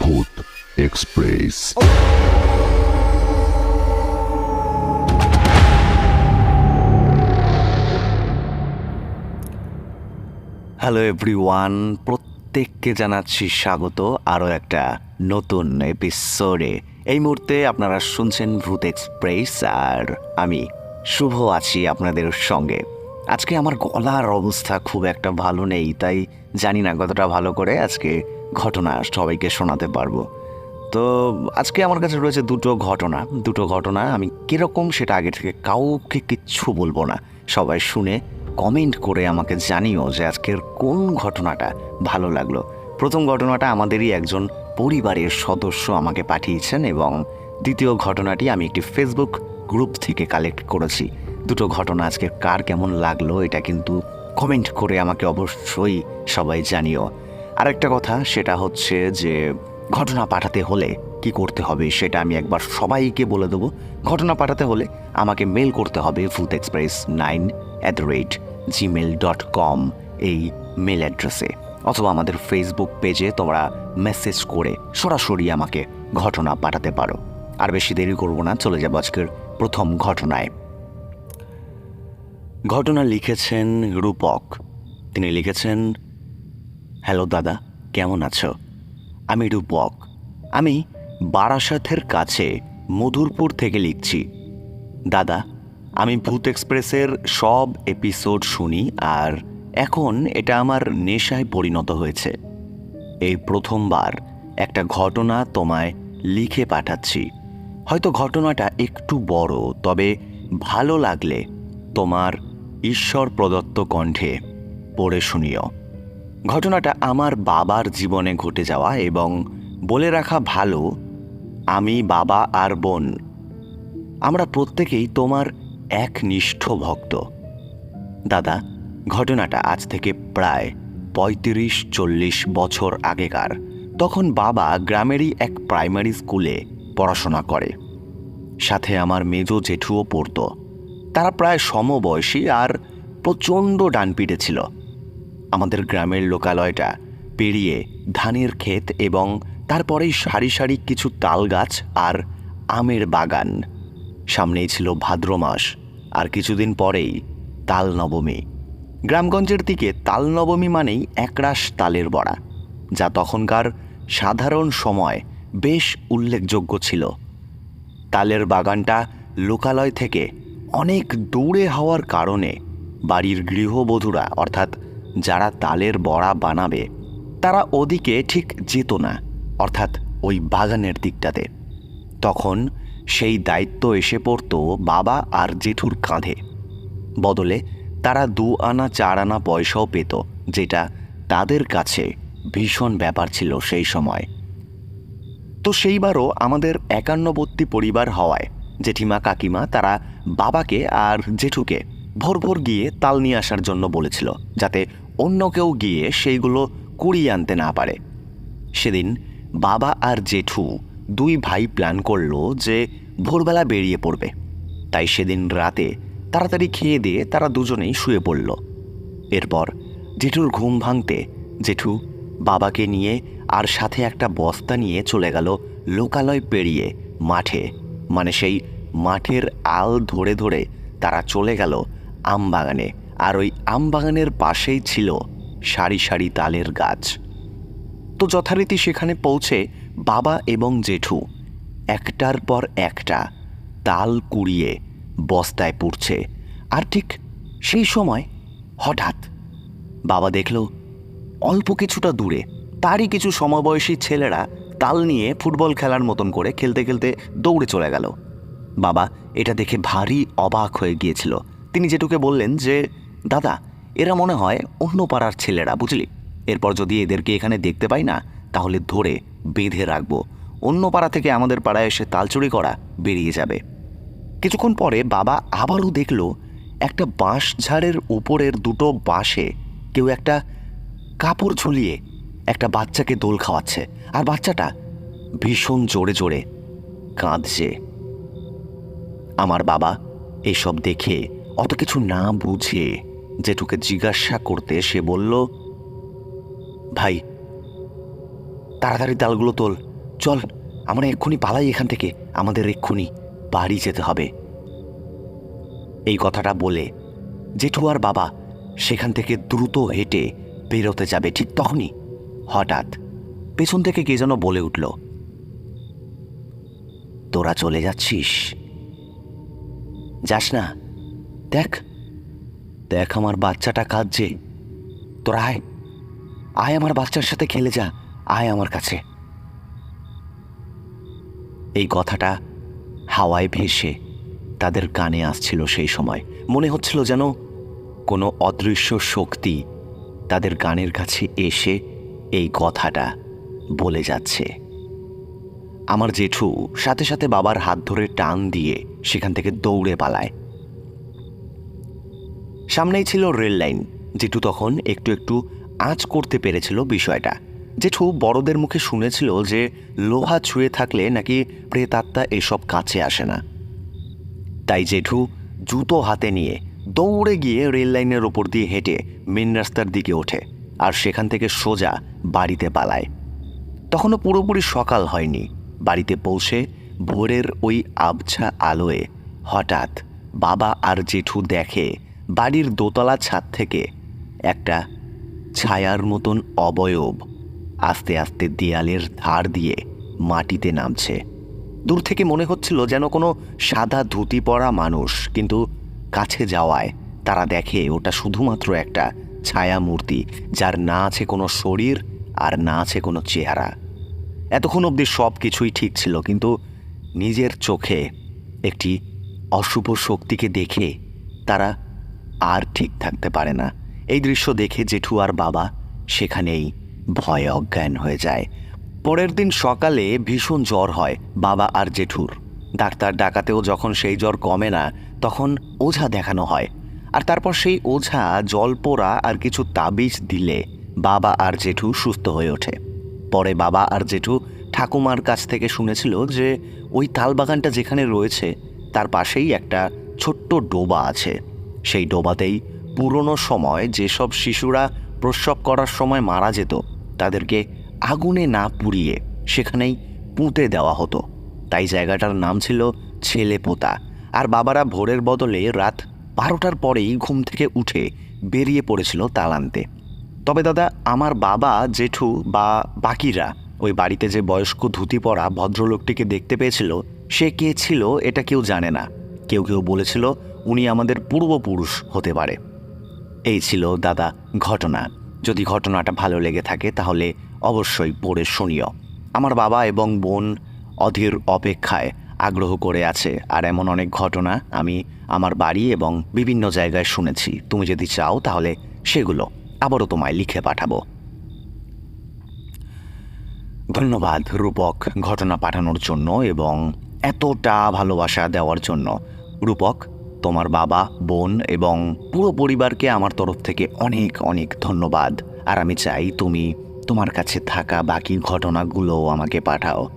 ভূত express. Hello everyone, প্রত্যেককে জানাচ্ছি স্বাগত আরও একটা নতুন এপিসোডে। এই মুহূর্তে আপনারা শুনছেন ভূত এক্সপ্রেস, আর আমি শুভ আছি আপনাদের সঙ্গে। আজকে আমার গলার অবস্থা খুব একটা ভালো নেই, তাই জানি না কতটা ভালো করে আজকে ঘটনা সবাইকে শোনাতে পারবো। তো আজকে আমার কাছে রয়েছে দুটো ঘটনা। আমি কীরকম সেটা আগে থেকে কাউকে কিচ্ছু বলবো না, সবাই শুনে কমেন্ট করে আমাকে জানিও যে আজকের কোন ঘটনাটা ভালো লাগলো। প্রথম ঘটনাটা আমাদেরই একজন পরিবারের সদস্য আমাকে পাঠিয়েছেন, এবং দ্বিতীয় ঘটনাটি আমি একটি ফেসবুক গ্রুপ থেকে কালেক্ট করেছি। দুটো ঘটনা আজকে কার কেমন লাগলো এটা কিন্তু কমেন্ট করে আমাকে অবশ্যই সবাই জানিও। আরেকটা কথা, সেটা হচ্ছে যে ঘটনা পাঠাতে হলে কি করতে হবে সেটা আমি একবার সবাইকে বলে দেবো। ঘটনা পাঠাতে হলে আমাকে মেল করতে হবে vootexpress9@gmail.com এই মেল অ্যাড্রেসে, অথবা আমাদের ফেসবুক পেজে তোমরা মেসেজ করে সরাসরি আমাকে ঘটনা পাঠাতে পারো। আর বেশি দেরি করব না, চলে যাব আজকের প্রথম ঘটনায়। ঘটনা লিখেছেন রূপক। তিনি লিখেছেন, হ্যালো দাদা, কেমন আছো? আমি রূপক। আমি বারাসাতের কাছে মধুরপুর থেকে লিখছি। দাদা, আমি ভূত এক্সপ্রেসের সব এপিসোড শুনি, আর এখন এটা আমার নেশায় পরিণত হয়েছে। এই প্রথমবার একটা ঘটনা তোমায় লিখে পাঠাচ্ছি। হয়তো ঘটনাটা একটু বড়, তবে ভালো লাগলে তোমার ঈশ্বর প্রদত্ত কণ্ঠে পড়ে শুনিও। ঘটনাটা আমার বাবার জীবনে ঘটে যাওয়া, এবং বলে রাখা ভালো, আমি, বাবা আর বোন, আমরা প্রত্যেকেই তোমার একনিষ্ঠ ভক্ত। দাদা, ঘটনাটা আজ থেকে প্রায় 35-40 বছর আগেকার। তখন বাবা গ্রামেরই এক প্রাইমারি স্কুলে পড়াশোনা করে, সাথে আমার মেজো জেঠুও পড়তো। তারা প্রায় সমবয়সী আর প্রচণ্ড ডানপিটে ছিল। আমাদের গ্রামের লোকালয়টা পেরিয়ে ধানের ক্ষেত, এবং তারপরেই সারি সারি কিছু তাল গাছ আর আমের বাগান। সামনেই ছিল ভাদ্র মাস, আর কিছুদিন পরেই তাল নবমী। গ্রামগঞ্জের দিকে তাল নবমী মানেই একরাশ তালের বড়া, যা তখনকার সাধারণ সময় বেশ উল্লেখযোগ্য ছিল। তালের বাগানটা লোকালয় থেকে অনেক দূরে হওয়ার কারণে বাড়ির গৃহবধূরা, অর্থাৎ যারা তালের বড়া বানাবে, তারা ওদিকে ঠিক যেত না, অর্থাৎ ওই বাগানের দিকটাতে। তখন সেই দায়িত্ব এসে পড়তো বাবা আর জেঠুর কাঁধে। বদলে তারা 2 আনা 4 আনা পয়সাও পেত, যেটা তাদের কাছে ভীষণ ব্যাপার ছিল সেই সময়। তো সেইবারও আমাদের একান্নবর্তী পরিবার হওয়ায় জেঠিমা কাকিমা তারা বাবাকে আর জেঠুকে ভোর ভোর গিয়ে তাল নিয়ে আসার জন্য বলেছিল, যাতে অন্য কেউ গিয়ে সেইগুলো কুড়িয়ে আনতে না পারে। সেদিন বাবা আর জেঠু 2 ভাই প্ল্যান করলো যে ভোরবেলা বেরিয়ে পড়বে। তাই সেদিন রাতে তাড়াতাড়ি খেয়ে দিয়ে তারা দুজনেই শুয়ে পড়ল। এরপর জেঠুর ঘুম ভাঙতে জেঠু বাবাকে নিয়ে আর সাথে একটা বস্তা নিয়ে চলে গেল লোকালয় পেরিয়ে মাঠে, মানে সেই মাঠের আল ধরে ধরে তারা চলে গেল আমবাগানে। আর ওই আমবাগানের পাশেই ছিল সারি সারি তালের গাছ। তো যথারীতি সেখানে পৌঁছে বাবা এবং জেঠু একটার পর একটা তাল কুড়িয়ে বস্তায় পুড়ছে। আর ঠিক সেই সময় হঠাৎ বাবা দেখল অল্প কিছুটা দূরে তারই কিছু সমবয়সী ছেলেরা তাল নিয়ে ফুটবল খেলার মতন করে খেলতে খেলতে দৌড়ে চলে গেল। বাবা এটা দেখে ভারী অবাক হয়ে গিয়েছিল। তিনি জেঠুকে বললেন যে, দাদা, এরা মনে হয় অন্য পাড়ার ছেলেরা, বুঝলি? এরপর যদি এদেরকে এখানে দেখতে পাই না, তাহলে ধরে বেঁধে রাখবো। অন্য পাড়া থেকে আমাদের পাড়ায় এসে তাল চুরি করা বেরিয়ে যাবে। কিছুক্ষণ পরে বাবা আবারও দেখল একটা বাঁশ ঝাড়ের উপরের 2টো বাঁশে কেউ একটা কাপড় ঝুলিয়ে একটা বাচ্চাকে দোল খাওয়াচ্ছে, আর বাচ্চাটা ভীষণ জোরে জোরে কাঁদছে। আমার বাবা এসব দেখে অত কিছু না বুঝে জেঠুকে জিজ্ঞাসা করতে সে বলল, ভাই, তাড়াতাড়ি তালগুলো তোল, চল আমরা এক্ষুনি পালাই এখান থেকে, আমাদের এক্ষুনি বাড়ি যেতে হবে। এই কথাটা বলে জেঠু আর বাবা সেখান থেকে দ্রুত হেঁটে বেরোতে যাবে, ঠিক তখনই হঠাৎ পেছন থেকে কে যেন বলে উঠল, তোরা চলে যাচ্ছিস? যাস না, দেখ দেখ আমার বাচ্চাটা কাঁদছে, তোরা আয় আয় আমার বাচ্চার সাথে খেলে যা, আয় আমার কাছে। এই কথাটা হাওয়ায় ভেসে তাদের কানে আসছিল সেই সময়। মনে হচ্ছিল যেন কোনো অদৃশ্য শক্তি তাদের কানের কাছে এসে এই কথাটা বলে যাচ্ছে। আমার জেঠু সাথে সাথে বাবার হাত ধরে টান দিয়ে সেখান থেকে দৌড়ে পালায়। সামনেই ছিল রেল লাইন। জেঠু তখন একটু একটু আঁচ করতে পেরেছিল বিষয়টা। জেঠু বড়দের মুখে শুনেছিল যে লোহা ছুঁয়ে থাকলে নাকি প্রেতাত্মা এসব কাছে আসে না। তাই জেঠু জুতো হাতে নিয়ে দৌড়ে গিয়ে রেল লাইনের ওপর দিয়ে হেঁটে মেন রাস্তার দিকে ওঠে আর সেখান থেকে সোজা বাড়িতে পালায়। তখনও পুরোপুরি সকাল হয়নি। বাড়িতে পৌঁছে ভোরের ওই আবছা আলোয় হঠাৎ বাবা আর জেঠু দেখে বাড়ির দোতলা ছাদ থেকে একটা ছায়ার মতন অবয়ব আস্তে আস্তে দেয়ালের ধার দিয়ে মাটিতে নামছে। দূর থেকে মনে হচ্ছিল যেন কোনো সাদা ধুতি পরা মানুষ, কিন্তু কাছে যাওয়ায় তারা দেখে ওটা শুধুমাত্র একটা ছায়া মূর্তি, যার না আছে কোনো শরীর আর না আছে কোনো চেহারা। এতক্ষণ অবধি সব কিছুই ঠিক ছিল, কিন্তু নিজের চোখে একটি অশুভ শক্তিকে দেখে তারা আর ঠিক থাকতে পারে না। এই দৃশ্য দেখে জেঠু আর বাবা সেখানেই ভয়ে অজ্ঞান হয়ে যায়। পরের দিন সকালে ভীষণ জ্বর হয় বাবা আর জেঠুর। ডাক্তার ডাকাতেও যখন সেই জ্বর কমে না, তখন ওঝা দেখানো হয়। আর তারপর সেই ওঝা জলপোড়া আর কিছু তাবিজ দিলে বাবা আর জেঠু সুস্থ হয়ে ওঠে। পরে বাবা আর জেঠু ঠাকুমার কাছ থেকে শুনেছিল যে ওই তালবাগানটা যেখানে রয়েছে তার পাশেই একটা ছোট্ট ডোবা আছে। সেই ডোবাতেই পুরনো সময় যেসব শিশুরা প্রসব করার সময় মারা যেত তাদেরকে আগুনে না পুড়িয়ে সেখানেই পুঁতে দেওয়া হতো। তাই জায়গাটার নাম ছিল ছেলেপোতা। আর বাবারা ভোরের বদলে রাত 12টার পরেই ঘুম থেকে উঠে বেরিয়ে পড়েছিল তাল আনতে। তবে দাদা, আমার বাবা, জেঠু বা বাকিরা ওই বাড়িতে যে বয়স্ক ধুতি পরা ভদ্রলোকটিকে দেখতে পেয়েছিল, সে কে ছিল এটা কেউ জানে না। কেউ কেউ বলেছিল উনি আমাদের পূর্বপুরুষ হতে পারে। এই ছিল দাদা ঘটনা। যদি ঘটনাটা ভালো লেগে থাকে তাহলে অবশ্যই পড়ে শুনিও। আমার বাবা এবং বোন অধীর অপেক্ষায় আগ্রহ করে আছে, আর এমন অনেক ঘটনা আমি আমার বাড়ি এবং বিভিন্ন জায়গায় শুনেছি। তুমি যদি চাও তাহলে সেগুলো আবারও তোমায় লিখে পাঠাবো। ধন্যবাদ রূপক ঘটনা পাঠানোর জন্য এবং এতটা ভালোবাসা দেওয়ার জন্য। রূপক, তোমার বাবা, বোন এবং পুরো পরিবারকে আমার তরফ থেকে অনেক অনেক ধন্যবাদ। আর আমি চাই তুমি তোমার কাছে থাকা বাকি ঘটনাগুলো আমাকে পাঠাও।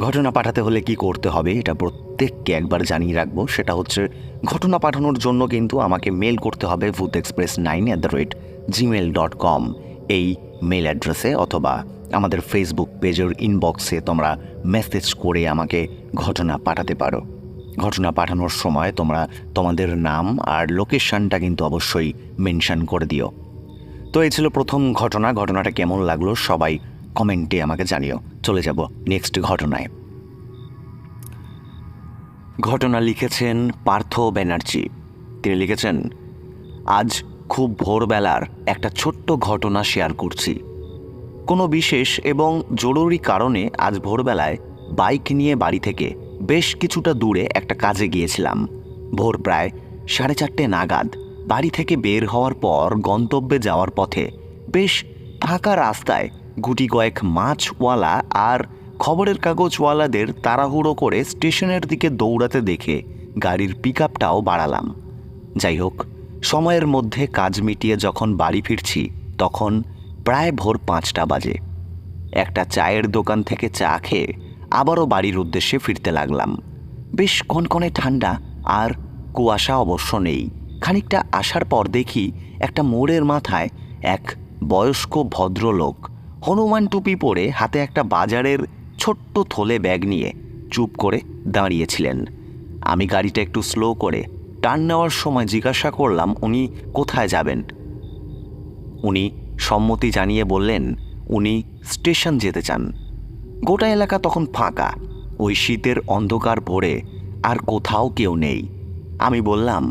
ঘটনা পাঠাতে হলে কি করতে হবে এটা প্রত্যেককে একবার জানিয়ে রাখবো। সেটা হচ্ছে ঘটনা পাঠানোর জন্য কিন্তু আমাকে মেল করতে হবে vootexpress9@gmail.com এই মেল অ্যাড্রেসে, অথবা আমাদের ফেসবুক পেজের ইনবক্সে তোমরা মেসেজ করে আমাকে ঘটনা পাঠাতে পারো। ঘটনা পাঠানোর সময় তোমরা তোমাদের নাম আর লোকেশনটা কিন্তু অবশ্যই মেনশন করে দিও। তো এই ছিল প্রথম ঘটনা। ঘটনাটা কেমন লাগলো সবাই কমেন্টে আমাকে জানিও। চলে যাব নেক্সট ঘটনায়। ঘটনা লিখেছেন পার্থ ব্যানার্জি। তিনি লিখেছেন, আজ খুব ভোরবেলার একটা ছোট্ট ঘটনা শেয়ার করছি। কোনো বিশেষ এবং জরুরি কারণে আজ ভোরবেলায় বাইক নিয়ে বাড়ি থেকে বেশ কিছুটা দূরে একটা কাজে গিয়েছিলাম। ভোর প্রায় 4:30 নাগাদ বাড়ি থেকে বের হওয়ার পর গন্তব্যে যাওয়ার পথে বেশ ফাঁকা রাস্তায় গুটি কয়েক মাছওয়ালা আর খবরের কাগজওয়ালাদের তাড়াহুড়ো করে স্টেশনের দিকে দৌড়াতে দেখে গাড়ির পিকআপটাও বাড়ালাম। যাই হোক, সময়ের মধ্যে কাজ মিটিয়ে যখন বাড়ি ফিরছি তখন প্রায় ভোর 5টা বাজে। একটা চায়ের দোকান থেকে চা খেয়ে আবারও বাড়ির উদ্দেশ্যে ফিরতে লাগলাম। বেশ কনকনে ঠান্ডা আর কুয়াশা অবশ্য নেই। খানিকটা আসার পর দেখি একটা মোড়ের মাথায় এক বয়স্ক ভদ্রলোক হনুমান টুপি পরে হাতে একটা বাজারের ছোট্ট থলে ব্যাগ নিয়ে চুপ করে দাঁড়িয়েছিলেন। আমি গাড়িটা একটু স্লো করে টার্ন নেওয়ার সময় জিজ্ঞাসা করলাম উনি কোথায় যাবেন। উনি সম্মতি জানিয়ে বললেন উনি স্টেশন যেতে চান। গোটা এলাকা তখন ফাঁকা, ওই শীতের অন্ধকার ভরে আর কোথাও কেউ নেই। আমি বললাম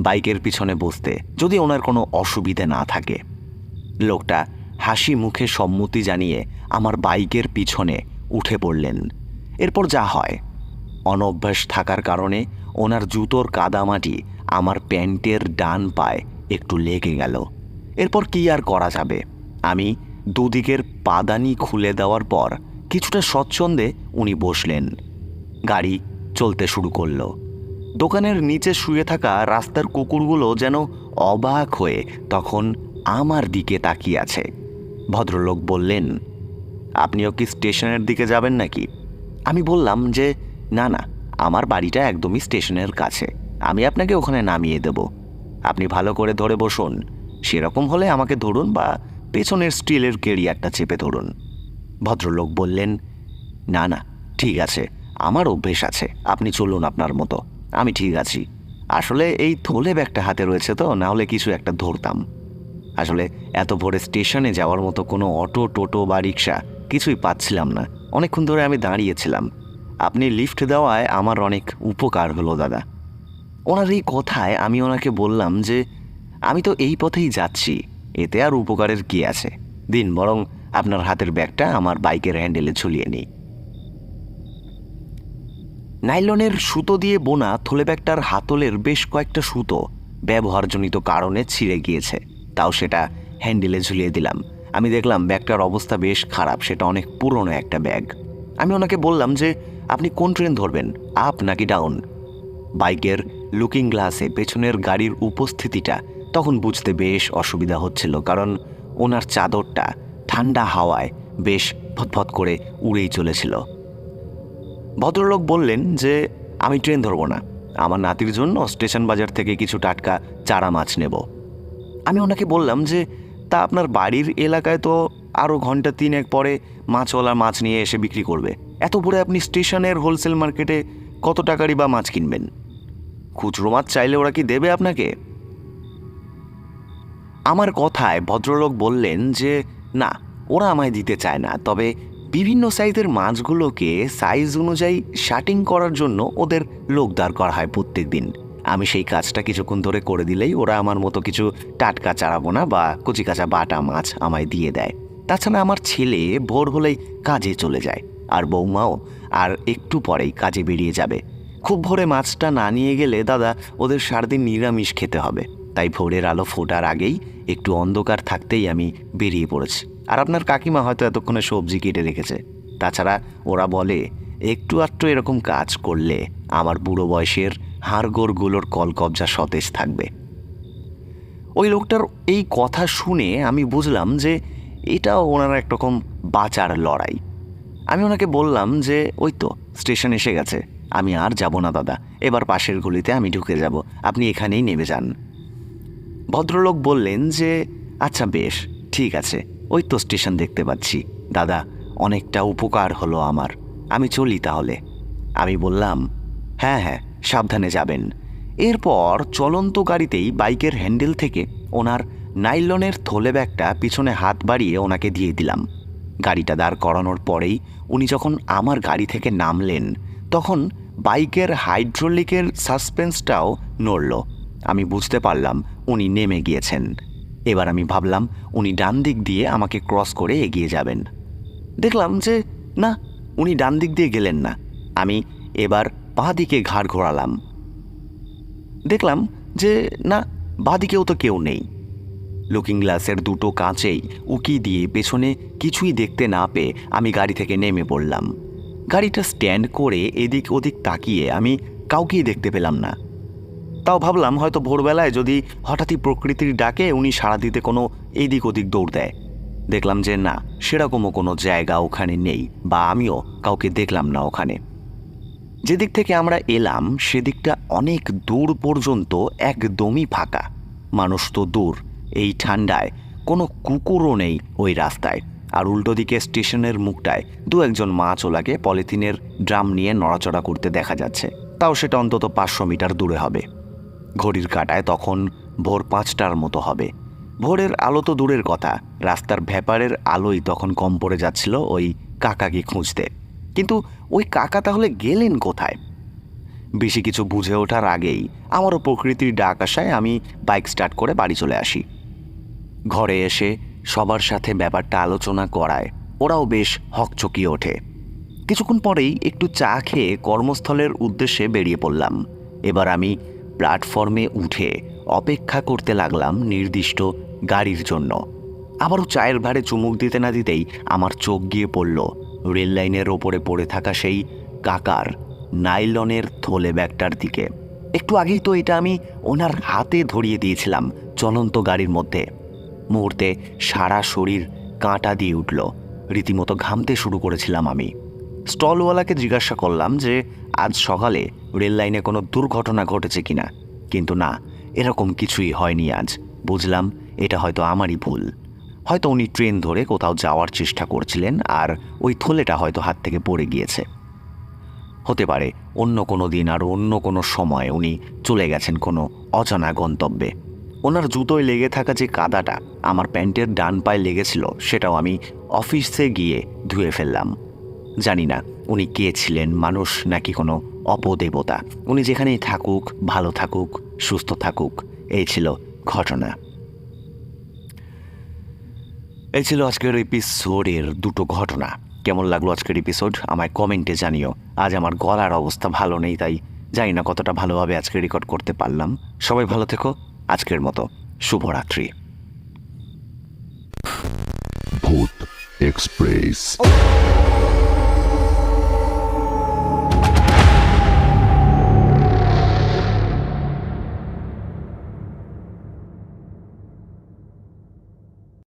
বাইকের পিছনে বসতে, যদি ওনার কোনো অসুবিধে না থাকে। লোকটা হাসি মুখে সম্মতি জানিয়ে আমার বাইকের পিছনে উঠে পড়লেন। এরপর যা হয়, অনভ্যাস থাকার কারণে ওনার জুতোর কাদামাটি আমার প্যান্টের ডান পায়ে একটু লেগে গেল। এরপর কি আর করা যাবে, আমি দুদিকের পাদানি খুলে দেওয়ার পর কিছুটা স্বচ্ছন্দে উনি বসলেন। গাড়ি চলতে শুরু করলো। দোকানের নিচে শুয়ে থাকা রাস্তার কুকুরগুলো যেন অবাক হয়ে তখন আমার দিকে তাকিয়ে আছে। ভদ্রলোক বললেন, আপনিও কি স্টেশনের দিকে যাবেন নাকি? আমি বললাম যে না না, আমার বাড়িটা একদমই স্টেশনের কাছে, আমি আপনাকে ওখানে নামিয়ে দেব। আপনি ভালো করে ধরে বসুন, সেরকম হলে আমাকে ধরুন বা পেছনের স্টিলের কেরিয়ারটা চেপে ধরুন। ভদ্রলোক বললেন, না না ঠিক আছে, আমার অভ্যেস আছে, আপনি চলুন আপনার মতো, আমি ঠিক আছি। আসলে এই থলে ব্যাগটা হাতে রয়েছে তো, না হলে কিছু একটা ধরতাম। আসলে এত ভোরে স্টেশনে যাওয়ার মতো কোনো অটো, টোটো বা রিক্সা কিছুই পাচ্ছিলাম না। অনেকক্ষণ ধরে আমি দাঁড়িয়েছিলাম। আপনি লিফট দেওয়ায় আমার অনেক উপকার হলো দাদা। ওনার এই কথায় আমি ওনাকে বললাম যে আমি তো এই পথেই যাচ্ছি, এতে আর উপকারের কি আছে, দিন বরং আপনার হাতের ব্যাগটা আমার বাইকের হ্যান্ডেলে ঝুলিয়ে নিই। নাইলনের সুতো দিয়ে বোনা থলে ব্যাগটার হাতলের বেশ কয়েকটা সুতো ব্যবহারজনিত কারণে ছিঁড়ে গিয়েছে, তাও সেটা হ্যান্ডেলে ঝুলিয়ে দিলাম। আমি দেখলাম ব্যাগটার অবস্থা বেশ খারাপ, সেটা অনেক পুরনো একটা ব্যাগ। আমি ওনাকে বললাম যে আপনি কোন ট্রেন ধরবেন, আপ নাকি ডাউন? বাইকের লুকিং গ্লাসে পেছনের গাড়ির উপস্থিতিটা তখন বুঝতে বেশ অসুবিধা হচ্ছিল, কারণ ওনার চাদরটা ঠান্ডা হাওয়ায় বেশ ফতফত করে উড়েই চলেছিল। ভদ্রলোক বললেন যে আমি ট্রেন ধরবো না, আমার নাতির জন্য স্টেশন বাজার থেকে কিছু টাটকা চারা মাছ নেব। আমি ওনাকে বললাম যে তা আপনার বাড়ির এলাকায় তো আরও ঘন্টা 3 পরে মাছওয়ালা মাছ নিয়ে এসে বিক্রি করবে, এত ভোরে আপনি স্টেশনের হোলসেল মার্কেটে কত টাকারই বা মাছ কিনবেন? খুচরো মাছ চাইলে ওরা কি দেবে আপনাকে? আমার কথায় ভদ্রলোক বললেন যে না, ওরা আমায় দিতে চায় না, তবে বিভিন্ন সাইজের মাছগুলোকে সাইজ অনুযায়ী শার্টিং করার জন্য ওদের লোক দাঁড় করা হয় প্রত্যেক দিন। আমি সেই কাজটা কিছুক্ষণ ধরে করে দিলেই ওরা আমার মতো কিছু টাটকা চারাবোনা বা কচিকাচা বাটা মাছ আমায় দিয়ে দেয়। তাছাড়া আমার ছেলে ভোর হলেই কাজে চলে যায়, আর বৌমাও আর একটু পরেই কাজে বেরিয়ে যাবে। খুব ভোরে মাছটা না নিয়ে গেলে দাদা ওদের সারাদিন নিরামিষ খেতে হবে, তাই ভোরের আলো ফোটার আগেই একটু অন্ধকার থাকতেই আমি বেরিয়ে পড়েছি। আর আপনার কাকিমা হয়তো এতক্ষণে সবজি কেটে রেখেছে। তাছাড়া ওরা বলে একটু আধটু এরকম কাজ করলে আমার বুড়ো বয়সের হাড়গোড়গুলোর কলকবজা সতেজ থাকবে। ওই লোকটার এই কথা শুনে আমি বুঝলাম যে এটাও ওনার একরকম বাঁচার লড়াই। আমি ওনাকে বললাম যে ওই তো স্টেশন এসে গেছে, আমি আর যাব না দাদা, এবার পাশের গলিতে আমি ঢুকে যাব, আপনি এখানেই নেমে যান। ভদ্রলোক বললেন যে আচ্ছা বেশ ঠিক আছে, ওই তো স্টেশন দেখতে পাচ্ছি দাদা, অনেকটা উপকার হলো আমার, আমি চলি তাহলে। আমি বললাম হ্যাঁ হ্যাঁ সাবধানে যাবেন। এরপর চলন্ত গাড়িতেই বাইকের হ্যান্ডেল থেকে ওনার নাইলনের থলে ব্যাগটা পিছনে হাত বাড়িয়ে ওনাকে দিয়ে দিলাম। গাড়িটা দাঁড় করানোর পরেই উনি যখন আমার গাড়ি থেকে নামলেন তখন বাইকের হাইড্রোলিকের সাসপেন্সটাও নড়ল। আমি বুঝতে পারলাম উনি নেমে গিয়েছেন। এবার আমি ভাবলাম উনি ডান দিক দিয়ে আমাকে ক্রস করে এগিয়ে যাবেন। দেখলাম যে না, উনি ডান দিক দিয়ে গেলেন না। আমি এবার বাঁ দিকে ঘাড় ঘোরালাম, দেখলাম যে না, বাঁ দিকেও তো কেউ নেই। লুকিং গ্লাসের দুটো কাঁচেই উকি দিয়ে পেছনে কিছুই দেখতে না পেয়ে আমি গাড়ি থেকে নেমে পড়লাম। গাড়িটা স্ট্যান্ড করে এদিক ওদিক তাকিয়ে আমি কাউকেই দেখতে পেলাম না। তাও ভাবলাম হয়তো ভোরবেলায় যদি হঠাৎই প্রকৃতির ডাকে উনি সাড়া দিতে কোনো এদিক ওদিক দৌড় দেয়। দেখলাম যে না, সেরকমও কোনো জায়গা ওখানে নেই, বা আমিও কাউকে দেখলাম না ওখানে। যেদিক থেকে আমরা এলাম সেদিকটা অনেক দূর পর্যন্ত একদমই ফাঁকা। মানুষ তো দূর, এই ঠান্ডায় কোনো কুকুরও নেই ওই রাস্তায়। আর উল্টো দিকে স্টেশনের মুখটায় দু একজন মাছওয়ালাকে পলিথিনের ড্রাম নিয়ে নড়াচড়া করতে দেখা যাচ্ছে, তাও সেটা অন্তত 500 মিটার দূরে হবে। ঘড়ির কাঁটায় তখন ভোর 5টার মতো হবে। ভোরের আলো তো দূরের কথা, রাস্তার ভ্যাপারের আলোই তখন কম পড়ে যাচ্ছিল ওই কাকাকে খুঁজতে। কিন্তু ওই কাকা তাহলে গেলেন কোথায়? বেশি কিছু বুঝে ওঠার আগেই আমারও প্রকৃতির ডাক আসায় আমি বাইক স্টার্ট করে বাড়ি চলে আসি। ঘরে এসে সবার সাথে ব্যাপারটা আলোচনা করায় ওরাও বেশ হকচকিয়ে ওঠে। কিছুক্ষণ পরেই একটু চা খেয়ে কর্মস্থলের উদ্দেশ্যে বেরিয়ে পড়লাম। এবার আমি প্ল্যাটফর্মে উঠে অপেক্ষা করতে লাগলাম নির্দিষ্ট গাড়ির জন্য। আবারও চায়ের ভারে চুমুক দিতে না দিতেই আমার চোখ গিয়ে পড়ল রেল লাইনের ওপরে পড়ে থাকা সেই কাকার নাইলনের থলে ব্যাগটার দিকে। একটু আগেই তো এটা আমি ওনার হাতে ধরিয়ে দিয়েছিলাম চলন্ত গাড়ির মধ্যে। মুহূর্তে সারা শরীর কাঁটা দিয়ে উঠল, রীতিমতো ঘামতে শুরু করেছিলাম আমি। স্টলওয়ালাকে জিজ্ঞাসা করলাম যে আজ সকালে রেল লাইনে কোনো দুর্ঘটনা ঘটেছে কিনা, কিন্তু না, এরকম কিছুই হয়নি আজ। বুঝলাম এটা হয়তো আমারই ভুল। হয়তো উনি ট্রেন ধরে কোথাও যাওয়ার চেষ্টা করছিলেন আর ওই থলেটা হয়তো হাত থেকে পড়ে গিয়েছে। হতে পারে অন্য কোনো দিন আর অন্য কোনো সময় উনি চলে গেছেন কোনো অজানা গন্তব্যে। ওনার জুতোয় লেগে থাকা যে কাদাটা আমার প্যান্টের ডান পায়ে লেগেছিল সেটাও আমি অফিসে গিয়ে ধুয়ে ফেললাম। জানি না উনি কে ছিলেন, মানুষ নাকি কোনো অপদেবতা। উনি যেখানেই থাকুক, ভালো থাকুক, সুস্থ থাকুক, এই ছিল ঘটনা। এই ছিল আজকের এপিসোডের দুটো ঘটনা। কেমন লাগলো আজকের এপিসোড আমায় কমেন্টে জানিও। আজ আমার গলার অবস্থা ভালো নেই, তাই জানি না কতটা ভালোভাবে আজকে রেকর্ড করতে পারলাম। সবাই ভালো থেকো। আজকের মতো শুভরাত্রি। ভূত এক্সপ্রেস।